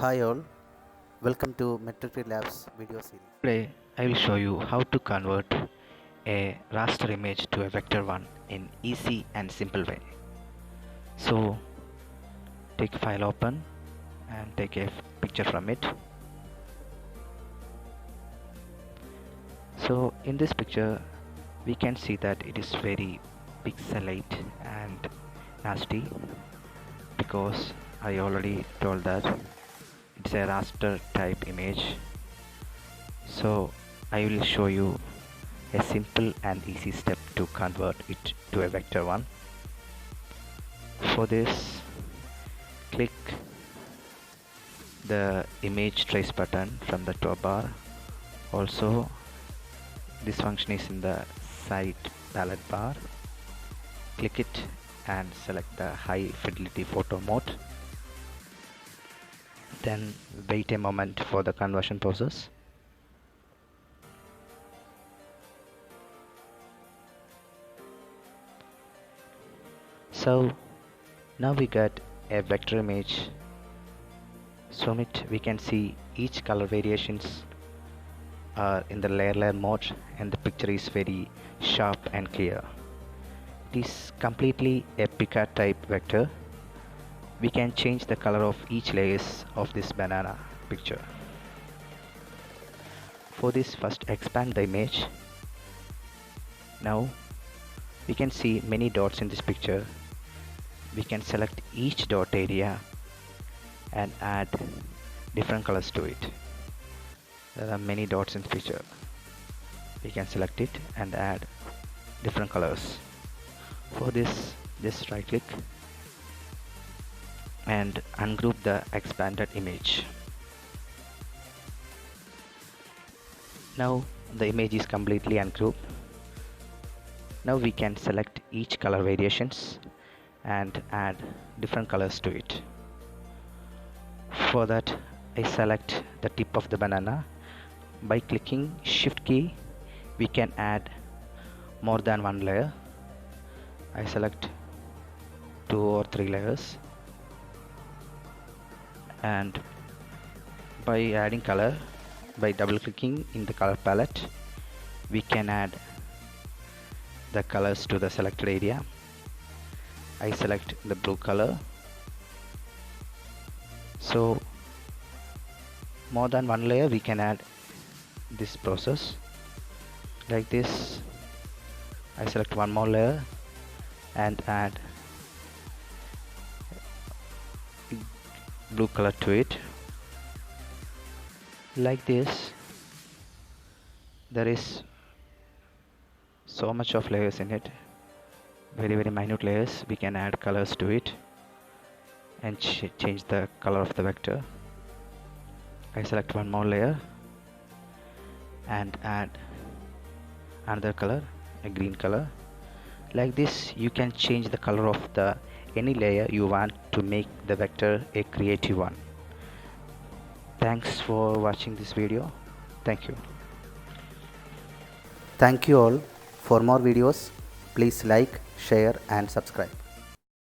Hi all, welcome to Metric Labs video series. Today I will show you how to convert a raster image to a vector one in easy and simple way. So take a file open and take a picture from it. So in this picture we can see that it is very pixelate and nasty because I already told that it's a raster type image. So I will show you a simple and easy step to convert it to a vector one. For this, click the image trace button from the top bar. Also, this function is in the side palette bar. Click it and select the high fidelity photo mode. Then wait a moment for the conversion process. So now we got a vector image. Zoom it, we can see each color variations are in the layer mode and the picture is very sharp and clear. It is completely a picker type vector. We can change the color of each layers of this banana picture. For this, first expand the image. Now we can see many dots in this picture. We can select each dot area and add different colors to it. There are many dots in the picture. We can select it and add different colors. For this, just right click and ungroup the expanded image. Now the image is completely ungrouped. Now we can select each color variations and add different colors to it. For that, I select the tip of the banana. By clicking shift key, we can add more than one layer. I select 2 or 3 layers, and by adding color, by double clicking in the color palette, we can add the colors to the selected area. I select the blue color. So more than one layer we can add this process. Like this, I select one more layer and add blue color to it. Like this, there is so much of layers in it, very minute layers. We can add colors to it and change the color of the vector. I select one more layer and add another color, a green color. Like this, you can change the color of the any layer you want to make the vector a creative one. Thanks for watching this video. Thank you. Thank you all. For more videos, please like, share and subscribe.